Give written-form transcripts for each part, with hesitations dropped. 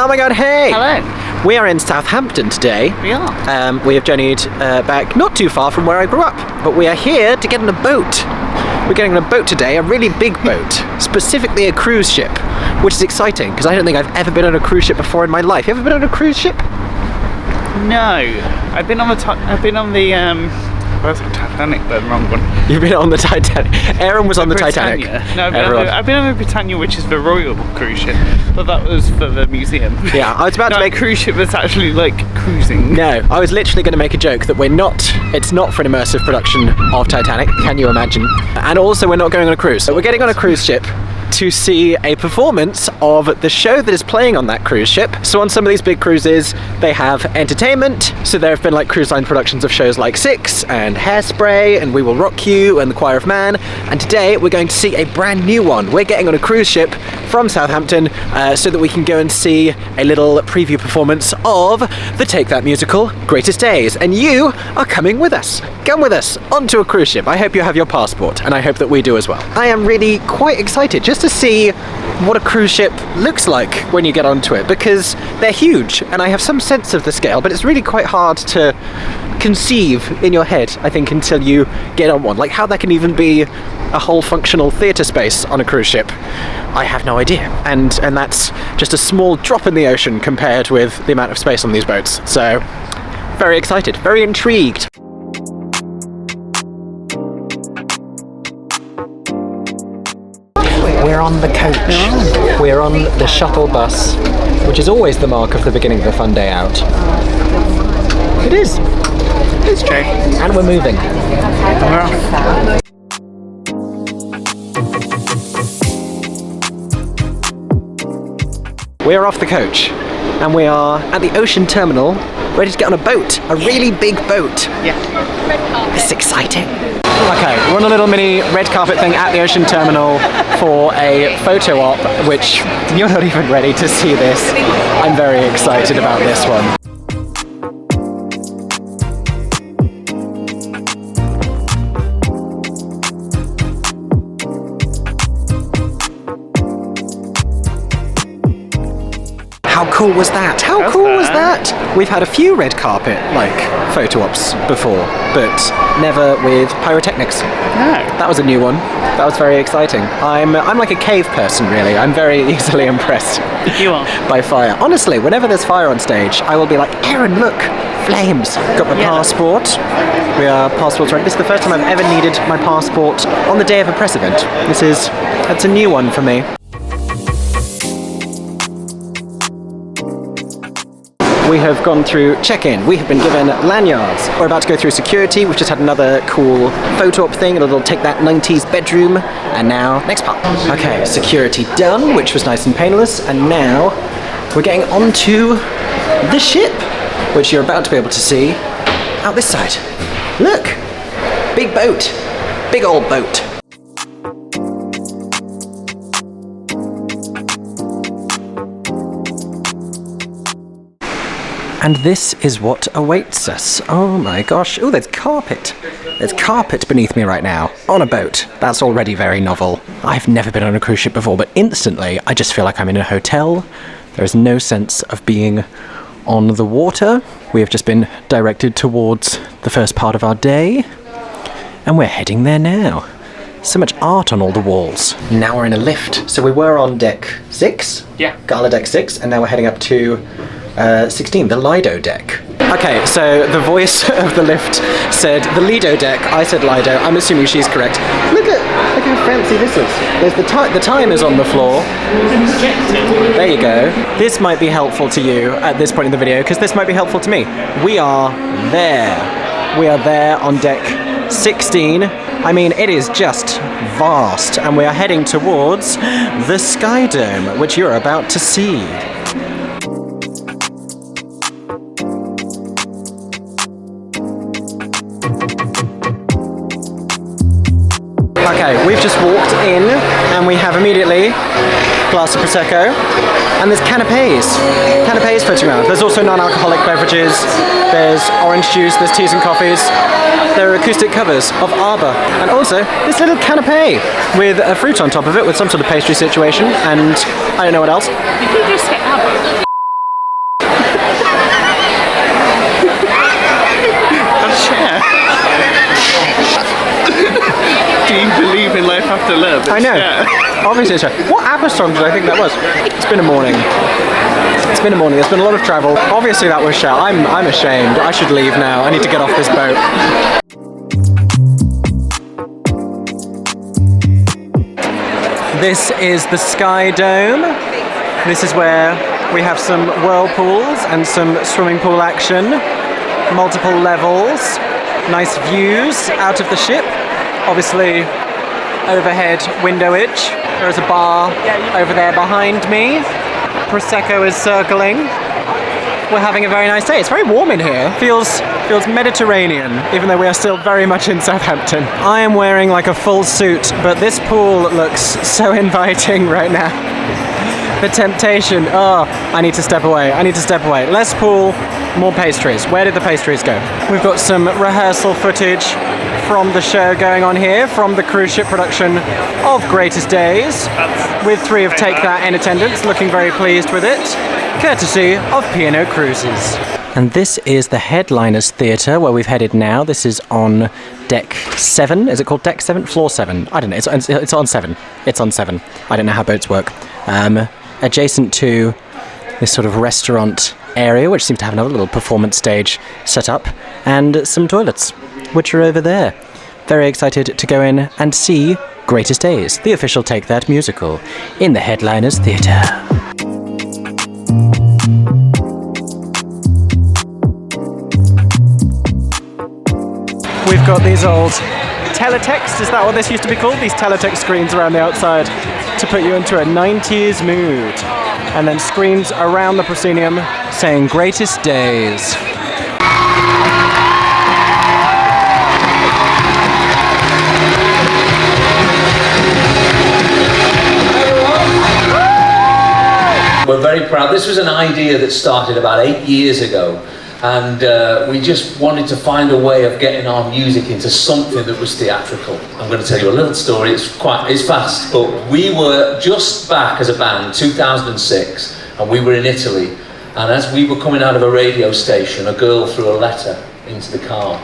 Oh my god, hey! Hello. We are in Southampton today. We are. We have journeyed back not too far from where I grew up, but we are here to get on a boat. We're getting on a boat today, a really big boat, specifically a cruise ship, which is exciting because I don't think I've ever been on a cruise ship before in my life. You ever been on a cruise ship? No, I've been on the Titanic, but the wrong one. You've been on the Titanic. Aaron was on the Titanic. No, I've been on the Britannia, which is the royal cruise ship, but that was for the museum. Yeah, I was about to make a cruise ship that's actually like cruising. No, I was literally going to make a joke that it's not for an immersive production of Titanic, can you imagine? And also we're not going on a cruise. So we're getting on a cruise ship to see a performance of the show that is playing on that cruise ship. So on some of these big cruises, they have entertainment. So there have been like cruise line productions of shows like Six and Hairspray and We Will Rock You and The Choir of Man. And today we're going to see a brand new one. We're getting on a cruise ship from Southampton so that we can go and see a little preview performance of the Take That musical, Greatest Days. And you are coming with us. Come with us onto a cruise ship. I hope you have your passport, and I hope that we do as well. I am really quite excited just to see what a cruise ship looks like when you get onto it, because they're huge and I have some sense of the scale, but it's really quite hard to conceive in your head, I think, until you get on one. Like how there can even be a whole functional theatre space on a cruise ship, I have no idea. And that's just a small drop in the ocean compared with the amount of space on these boats. So, very excited, very intrigued. We're on the coach. We're on the shuttle bus, which is always the mark of the beginning of a fun day out. It is. It's true. And we're moving. We're off. We're off the coach, and we are at the ocean terminal, ready to get on a boat. A really big boat. Yeah. It's exciting. Okay, we're on a little mini red carpet thing at the ocean terminal for a photo op, which you're not even ready to see this. I'm very excited about this one. How cool was that? How cool was that? We've had a few red carpet photo ops before, but never with pyrotechnics. No. That was a new one. That was very exciting. I'm like a cave person, really. I'm very easily impressed. You are. By fire. Honestly, whenever there's fire on stage, I will be like, Aaron, look, flames. Got my passport. We are passports ready. This is the first time I've ever needed my passport on the day of a press event. That's a new one for me. We have gone through check-in. We have been given lanyards. We're about to go through security. We've just had another cool photo op thing. It'll take that 90s bedroom. And now, next part. Okay, security done, which was nice and painless. And now we're getting onto the ship, which you're about to be able to see out this side. Look, big boat, big old boat. And this is what awaits us. Oh my gosh. Oh, there's carpet. There's carpet beneath me right now. On a boat. That's already very novel. I've never been on a cruise ship before, but instantly I just feel like I'm in a hotel. There is no sense of being on the water. We have just been directed towards the first part of our day, and we're heading there now. So much art on all the walls. Now we're in a lift. So we were on deck 6. Yeah. Gala deck 6, and now we're heading up to 16, the Lido deck. Okay, so the voice of the lift said the Lido deck. I said Lido. I'm assuming she's correct. Look how fancy this is. There's the time is on the floor. There you go. This might be helpful to you at this point in the video, because this might be helpful to me. We are there. We are there on deck 16. I mean, it is just vast, and we are heading towards the Sky Dome, which you're about to see. Okay, we've just walked in and we have immediately a glass of Prosecco and there's canapes floating around. There's also non-alcoholic beverages, there's orange juice, there's teas and coffees. There are acoustic covers of Arvia and also this little canapé with a fruit on top of it with some sort of pastry situation and I don't know what else. Did you just say Arvia? after a little bit. I know. Yeah. Obviously, it's what ABBA song did I think that was? It's been a morning. It's been a morning. There's been a lot of travel. Obviously, that was Cher. I'm ashamed. I should leave now. I need to get off this boat. This is the Sky Dome. This is where we have some whirlpools and some swimming pool action. Multiple levels. Nice views out of the ship. Obviously, overhead windowage. There is a bar over there behind me. Prosecco is circling. We're having a very nice day. It's very warm in here. Feels Mediterranean, even though we are still very much in Southampton. I am wearing like a full suit, but this pool looks so inviting right now. The temptation. Oh, I need to step away. I need to step away. Less pool, more pastries. Where did the pastries go? We've got some rehearsal footage from the show going on here, from the cruise ship production of Greatest Days, with 3 of Take That in attendance, looking very pleased with it, courtesy of P&O Cruises. And this is the Headliners Theatre, where we've headed now. This is on deck 7. Is it called deck 7? Floor 7. I don't know. It's on 7. It's on 7. I don't know how boats work. Adjacent to this sort of restaurant area, which seems to have another little performance stage set up, and some toilets, which are over there. Very excited to go in and see Greatest Days, the official Take That musical, in the Headliners Theatre. We've got these old teletext, is that what this used to be called? These teletext screens around the outside to put you into a 90s mood. And then screens around the proscenium saying Greatest Days. We're very proud. This was an idea that started about 8 years ago, and we just wanted to find a way of getting our music into something that was theatrical. I'm going to tell you a little story. It's fast, but we were just back as a band, 2006, and we were in Italy. And as we were coming out of a radio station, a girl threw a letter into the car,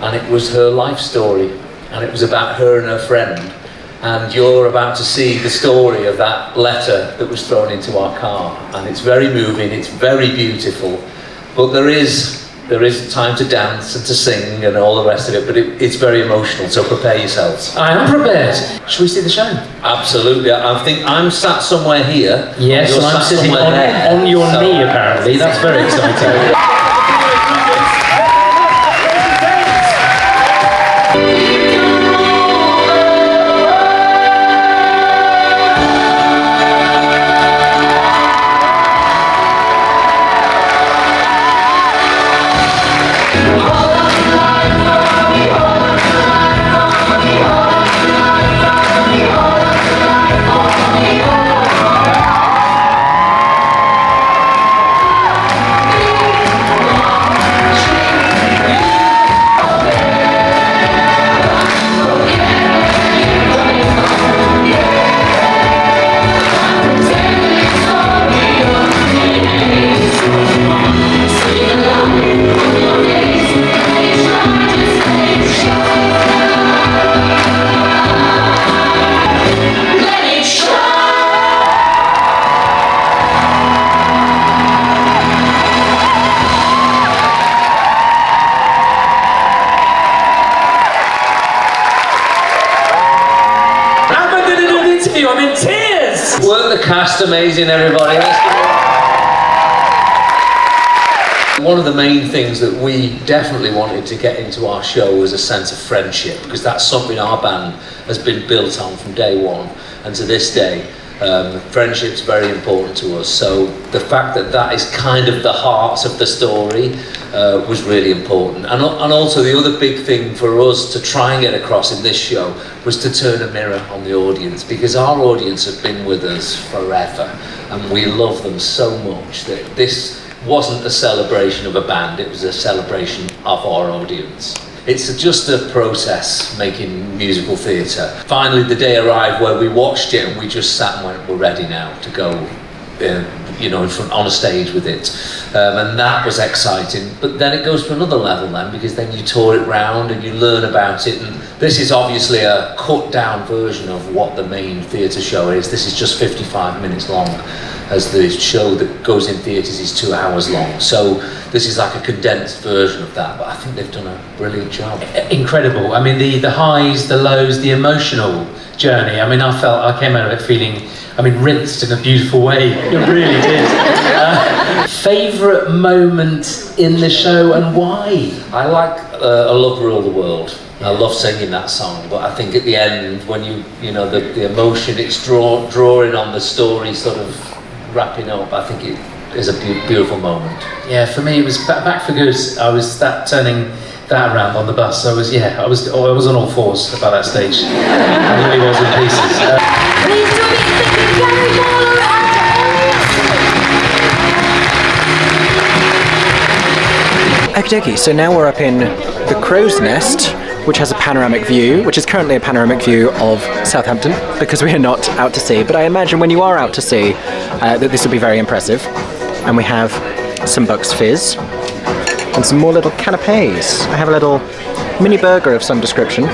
and it was her life story, and it was about her and her friend. And you're about to see the story of that letter that was thrown into our car. And it's very moving, it's very beautiful. But there is time to dance and to sing and all the rest of it, but it's very emotional, so prepare yourselves. I am prepared. Should we see the show? Absolutely. I think I'm sat somewhere here. Yes, and I'm sitting on your knee apparently. That's very exciting. I'm in tears! Weren't the cast amazing, everybody? One of the main things that we definitely wanted to get into our show was a sense of friendship, because that's something our band has been built on from day one, and to this day. Friendship's very important to us, so the fact that that is kind of the heart of the story was really important. And also the other big thing for us to try and get across in this show was to turn a mirror on the audience, because our audience have been with us forever and we love them so much that this wasn't a celebration of a band, it was a celebration of our audience. It's just a process, making musical theatre. Finally, the day arrived where we watched it and we just sat and went, we're ready now to go you know, in front on a stage with it, and that was exciting. But then it goes to another level then, because then you tour it round and you learn about it. And this is obviously a cut down version of what the main theatre show is. This is just 55 minutes long, as the show that goes in theatres is 2 hours long. So this is like a condensed version of that, but I think they've done a brilliant job. Incredible. I mean, the highs, the lows, the emotional journey. I mean, I came out of it feeling, I mean, rinsed in a beautiful way. It really did. Favourite moment in the show and why? I like A Love Rule the World. I love singing that song, but I think at the end, when you know, the emotion it's drawing on the story, sort of wrapping up, I think it is a beautiful moment. Yeah, for me it was back for good. I was turning that around on the bus. I was on all fours about that stage. I really was in pieces. Please do me thinking Gary Waller and Okie dokie, so now we're up in the Crow's Nest, which has a panoramic view, which is currently a panoramic view of Southampton, because we are not out to sea. But I imagine when you are out to sea, that this will be very impressive. And we have some Bucks Fizz, and some more little canapes. I have a little mini burger of some description.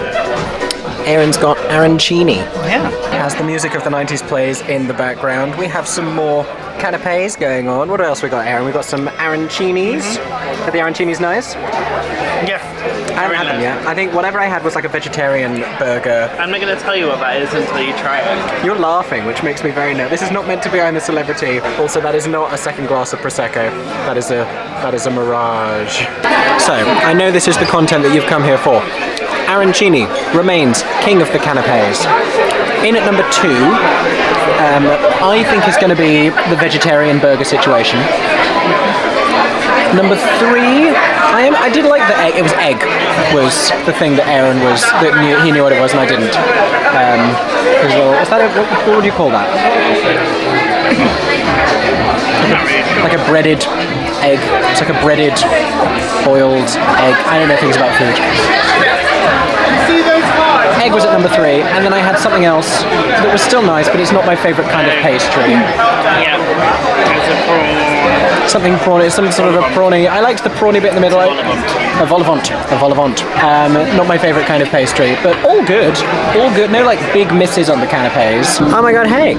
Aaron's got arancini. Yeah. As the music of the 90s plays in the background, we have some more canapes going on. What else we got, Aaron? We got some arancinis. Are the arancinis nice? Yeah. I haven't had them yet. I think whatever I had was like a vegetarian burger. I'm not going to tell you what that is until you try it. You're laughing, which makes me very nervous. This is not meant to be I'm a Celebrity. Also, that is not a second glass of Prosecco. That is a mirage. So, I know this is the content that you've come here for. Arancini remains king of the canapes. In at number 2, I think is going to be the vegetarian burger situation. Number 3, I did like the egg. It was egg was the thing that Aaron was, he knew what it was and I didn't. Was that what would you call that? Like a breaded egg. It's like a breaded, boiled egg. I don't know things about food. Egg was at number 3, and then I had something else that was still nice, but it's not my favourite kind of pastry. Yeah. It's a prawn. Something prawny, some sort of a prawny. I liked the prawny bit in the middle. A vol au vent. Not my favourite kind of pastry, but all good. All good. No like big misses on the canapes. Oh my god, hey!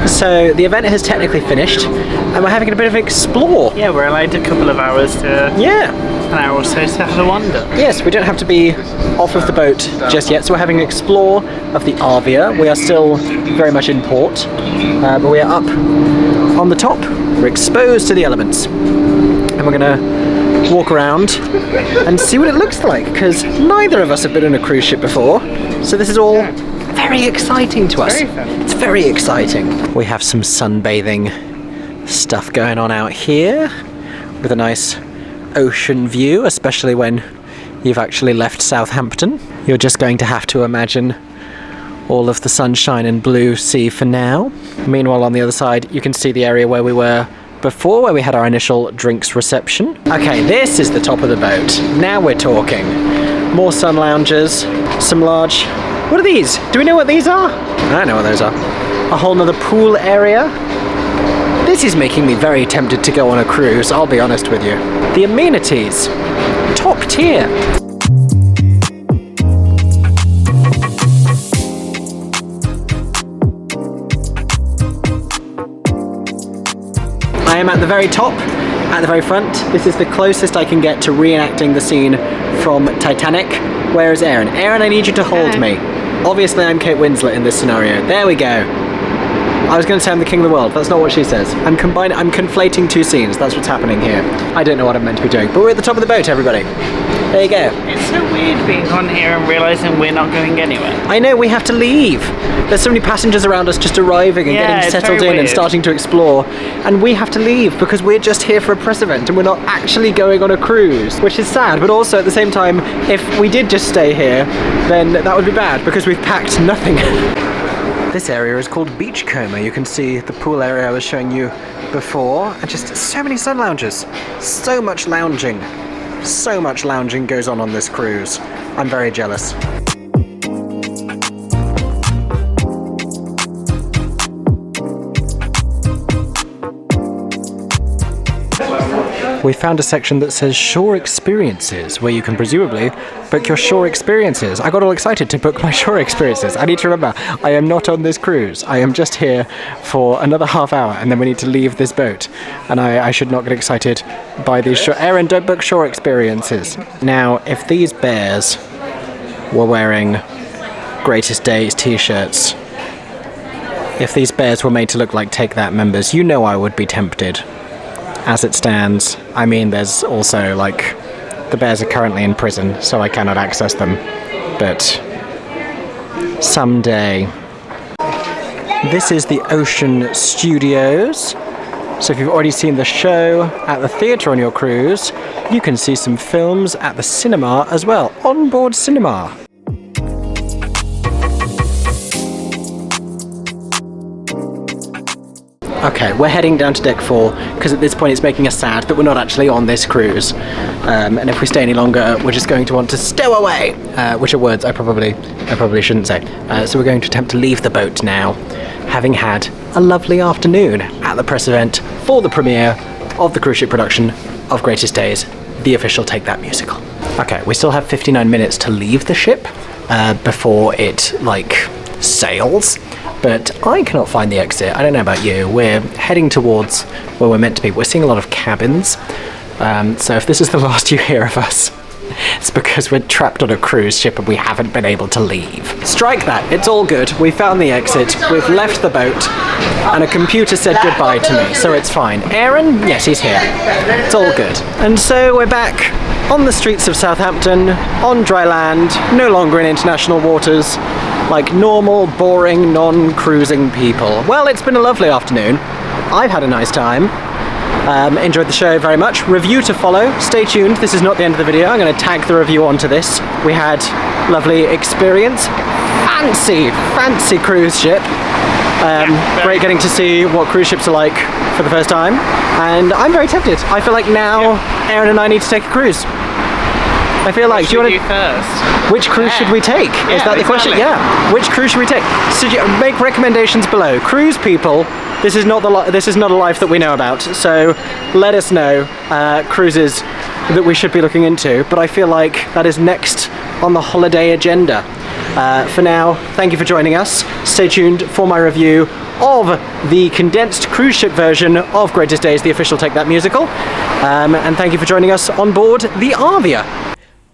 So the event has technically finished, and we're having a bit of an explore. Yeah, we're allowed a couple of hours to... Yeah. An hour or so to have a wander. Yes, we don't have to be off of the boat just yet, so we're having an explore of the Arvia. We are still very much in port, but we are up on the top. We're exposed to the elements, and we're gonna walk around and see what it looks like, because neither of us have been on a cruise ship before, so this is all very exciting to us. It's very exciting. We have some sunbathing stuff going on out here with a nice ocean view, especially when you've actually left Southampton. You're just going to have to imagine all of the sunshine and blue sea for now. Meanwhile, on the other side, you can see the area where we were before, where we had our initial drinks reception. Okay, this is the top of the boat. Now we're talking. More sun loungers, some large... What are these? Do we know what these are? I don't know what those are. A whole nother pool area. This is making me very tempted to go on a cruise, I'll be honest with you. The amenities, top tier. I am at the very top, at the very front. This is the closest I can get to reenacting the scene from Titanic. Where is Aaron? Aaron, I need you to hold me. Obviously I'm Kate Winslet in this scenario. There we go. I was going to say I'm the king of the world. That's not what she says. I'm conflating two scenes. That's what's happening here. I don't know what I'm meant to be doing. But we're at the top of the boat, everybody. There you go. It's so weird being on here and realising we're not going anywhere. I know, we have to leave. There's so many passengers around us just arriving and getting settled in and starting to explore. And we have to leave because we're just here for a press event and we're not actually going on a cruise, which is sad. But also at the same time, if we did just stay here, then that would be bad because we've packed nothing. This area is called Beachcomber. You can see the pool area I was showing you before, and just so many sun lounges. So much lounging. So much lounging goes on this cruise. I'm very jealous. we found a section that says shore experiences, where you can presumably book your shore experiences. I got all excited to book my shore experiences. I need to remember, I am not on this cruise. I am just here for another half hour, and then we need to leave this boat. And I should not get excited by these shore... Aaron, don't book shore experiences. Now, if these bears were wearing Greatest Days t-shirts, if these bears were made to look like Take That members, you know I would be tempted. As it stands, I mean, there's also, like, the bears are currently in prison, so I cannot access them. But someday. This is the Ocean Studios. So if you've already seen the show at the theatre on your cruise, you can see some films at the cinema as well, onboard cinema. Okay, we're heading down to deck 4 because at this point it's making us sad that we're not actually on this cruise. And if we stay any longer, we're just going to want to stow away, which are words I probably shouldn't say. So we're going to attempt to leave the boat now, having had a lovely afternoon at the press event for the premiere of the cruise ship production of Greatest Days, the official Take That musical. Okay, we still have 59 minutes to leave the ship before it, like, sails. But I cannot find the exit. I don't know about you. We're heading towards where we're meant to be. We're seeing a lot of cabins. So if this is the last you hear of us, it's because we're trapped on a cruise ship and we haven't been able to leave. Strike that. It's all good. We found the exit. We've left the boat. And a computer said goodbye to me, so it's fine. Aaron? Yes, he's here. It's all good. And so we're back on the streets of Southampton, on dry land, no longer in international waters, like normal, boring, non-cruising people. Well, it's been a lovely afternoon. I've had a nice time. Enjoyed the show very much. Review to follow. Stay tuned. This is not the end of the video. I'm going to tag the review onto this. We had lovely experience. Fancy cruise ship. Great getting to see what cruise ships are like for the first time. And I'm very tempted. I feel like now Aaron and I need to take a cruise. I feel like, do you want to first? Which cruise should we take? Is that the question? Yeah. Which cruise should we take? Make recommendations below. Cruise people, this is not a life that we know about. So let us know cruises that we should be looking into. But I feel like that is next on the holiday agenda. For now, thank you for joining us. Stay tuned for my review of the condensed cruise ship version of Greatest Days, the official Take That musical. And thank you for joining us on board the Arvia.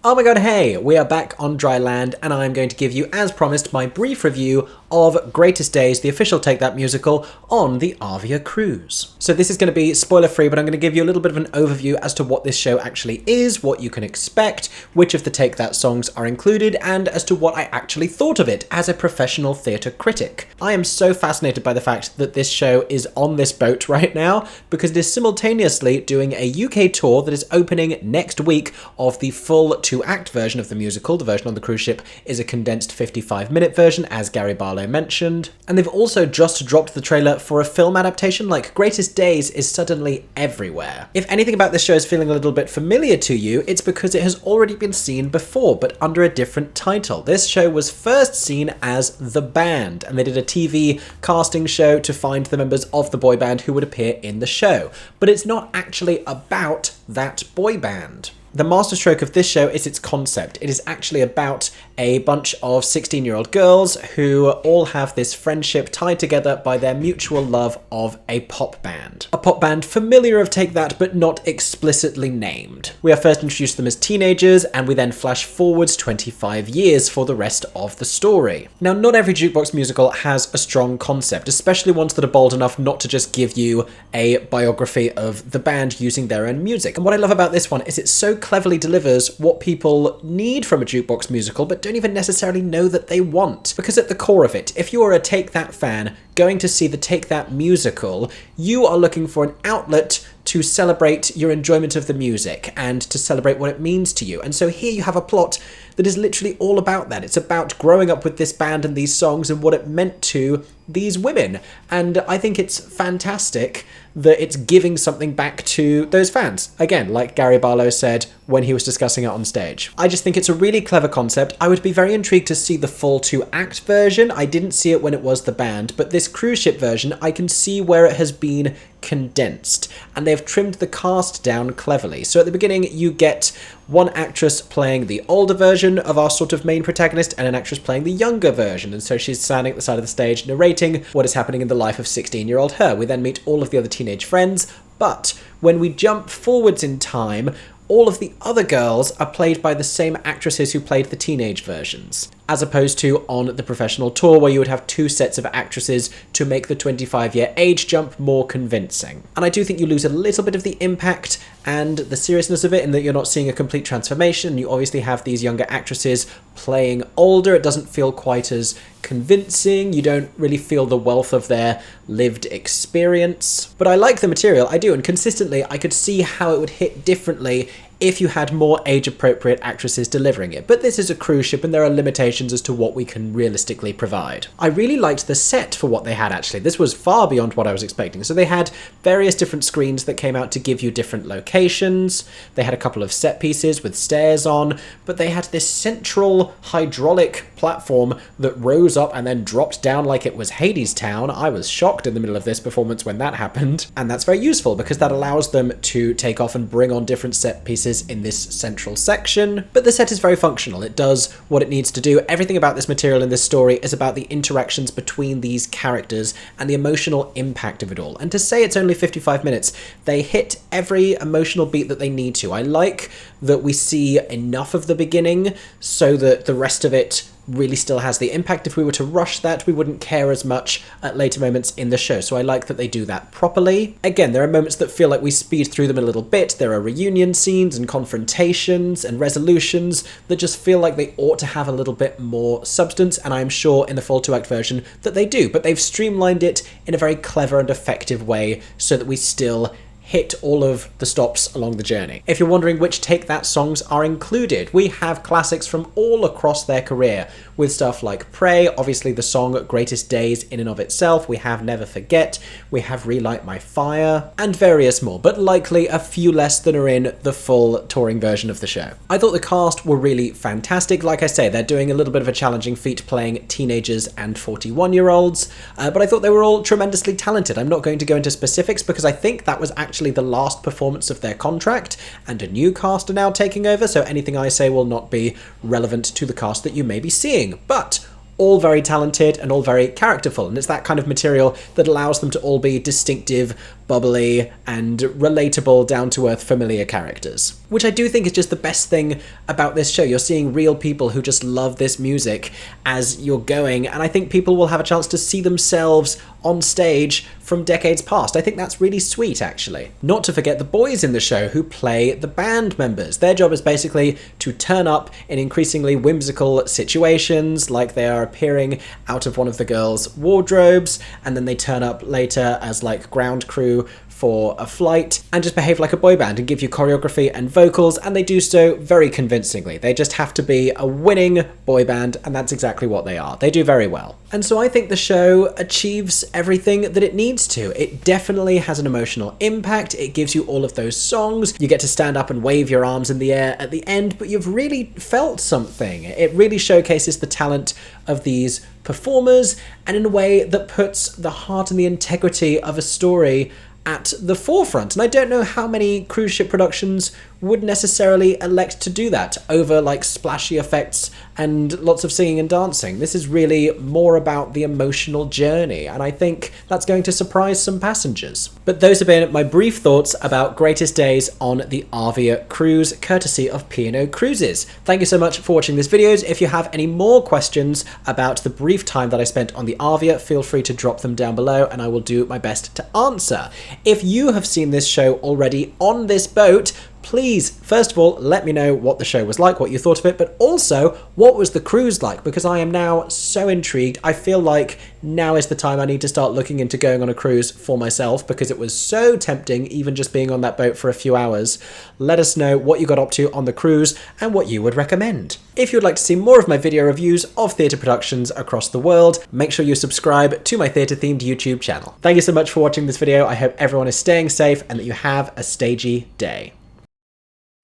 Oh my god, hey, we are back on dry land and I'm going to give you, as promised, my brief review of Greatest Days, the official Take That musical on the Arvia cruise. So this is going to be spoiler free, but I'm going to give you a little bit of an overview as to what this show actually is, what you can expect, which of the Take That songs are included, and as to what I actually thought of it as a professional theatre critic. I am so fascinated by the fact that this show is on this boat right now, because it is simultaneously doing a UK tour that is opening next week of the full 2-act version of the musical. The version on the cruise ship is a condensed 55-minute version, as Gary Barlow mentioned. And they've also just dropped the trailer for a film adaptation. Like, Greatest Days is suddenly everywhere. If anything about this show is feeling a little bit familiar to you, it's because it has already been seen before, but under a different title. This show was first seen as The Band, and they did a TV casting show to find the members of the boy band who would appear in the show. But it's not actually about that boy band. The masterstroke of this show is its concept. It is actually about a bunch of 16-year-old girls who all have this friendship tied together by their mutual love of a pop band. A pop band familiar of Take That, but not explicitly named. We are first introduced to them as teenagers, and we then flash forwards 25 years for the rest of the story. Now, not every jukebox musical has a strong concept, especially ones that are bold enough not to just give you a biography of the band using their own music. And what I love about this one is it so cleverly delivers what people need from a jukebox musical, but don't even necessarily know that they want. Because at the core of it, if you are a Take That fan going to see the Take That musical, you are looking for an outlet to celebrate your enjoyment of the music and to celebrate what it means to you. And so here you have a plot that is literally all about that. It's about growing up with this band and these songs and what it meant to these women. And I think it's fantastic that it's giving something back to those fans. Again, like Gary Barlow said when he was discussing it on stage. I just think it's a really clever concept. I would be very intrigued to see the full 2-act version. I didn't see it when it was the band, but this cruise ship version, I can see where it has been condensed, and they've trimmed the cast down cleverly. So at the beginning you get one actress playing the older version of our sort of main protagonist and an actress playing the younger version, and so she's standing at the side of the stage narrating what is happening in the life of 16-year-old her. We then meet all of the other teenage friends, but when we jump forwards in time, all of the other girls are played by the same actresses who played the teenage versions, as opposed to on the professional tour where you would have two sets of actresses to make the 25-year age jump more convincing. And I do think you lose a little bit of the impact and the seriousness of it in that you're not seeing a complete transformation. You obviously have these younger actresses playing older. It doesn't feel quite as convincing. You don't really feel the wealth of their lived experience. But I like the material, I do, and consistently I could see how it would hit differently if you had more age-appropriate actresses delivering it. But this is a cruise ship and there are limitations as to what we can realistically provide. I really liked the set for what they had, actually. This was far beyond what I was expecting. So they had various different screens that came out to give you different locations. They had a couple of set pieces with stairs on, but they had this central hydraulic platform that rose up and then dropped down like it was Hades Town. I was shocked in the middle of this performance when that happened. And that's very useful because that allows them to take off and bring on different set pieces in this central section. But the set is very functional. It does what it needs to do. Everything about this material in this story is about the interactions between these characters and the emotional impact of it all. And to say it's only 55 minutes, they hit every emotional beat that they need to. I like that we see enough of the beginning so that the rest of it really still has the impact. If we were to rush that, we wouldn't care as much at later moments in the show. So I like that they do that properly. Again, there are moments that feel like we speed through them a little bit. There are reunion scenes and confrontations and resolutions that just feel like they ought to have a little bit more substance, and I'm sure in the full 2-act version that they do, but they've streamlined it in a very clever and effective way so that we still hit all of the stops along the journey. If you're wondering which Take That songs are included, we have classics from all across their career, with stuff like Pray, obviously the song Greatest Days in and of itself, we have Never Forget, we have Relight My Fire, and various more, but likely a few less than are in the full touring version of the show. I thought the cast were really fantastic. Like I say, they're doing a little bit of a challenging feat playing teenagers and 41-year-olds, but I thought they were all tremendously talented. I'm not going to go into specifics because I think that was actually the last performance of their contract, and a new cast are now taking over, so anything I say will not be relevant to the cast that you may be seeing. But all very talented and all very characterful, and it's that kind of material that allows them to all be distinctive, bubbly, and relatable, down-to-earth, familiar characters. Which I do think is just the best thing about this show. You're seeing real people who just love this music as you're going, and I think people will have a chance to see themselves on stage from decades past. I think that's really sweet, actually. Not to forget the boys in the show who play the band members. Their job is basically to turn up in increasingly whimsical situations, like they are appearing out of one of the girls' wardrobes, and then they turn up later as like ground crew for a flight and just behave like a boy band and give you choreography and vocals, and they do so very convincingly. They just have to be a winning boy band, and that's exactly what they are. They do very well. And so I think the show achieves everything that it needs to. It definitely has an emotional impact. It gives you all of those songs. You get to stand up and wave your arms in the air at the end, but you've really felt something. It really showcases the talent of these performers, and in a way that puts the heart and the integrity of a story at the forefront. And I don't know how many cruise ship productions would necessarily elect to do that over like splashy effects and lots of singing and dancing. This is really more about the emotional journey, and I think that's going to surprise some passengers. But those have been my brief thoughts about Greatest Days on the Arvia cruise, courtesy of P&O Cruises. Thank you so much for watching this video. If you have any more questions about the brief time that I spent on the Arvia, feel free to drop them down below and I will do my best to answer. If you have seen this show already on this boat, please, first of all, let me know what the show was like, what you thought of it, but also, what was the cruise like? Because I am now so intrigued. I feel like now is the time I need to start looking into going on a cruise for myself, because it was so tempting, even just being on that boat for a few hours. Let us know what you got up to on the cruise and what you would recommend. If you'd like to see more of my video reviews of theatre productions across the world, make sure you subscribe to my theatre-themed YouTube channel. Thank you so much for watching this video. I hope everyone is staying safe and that you have a stagey day.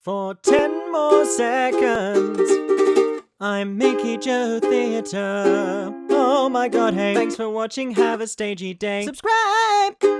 For 10 more seconds, I'm Mickey Joe Theatre. Oh my god, hey, thanks for watching, have a stagey day. Subscribe!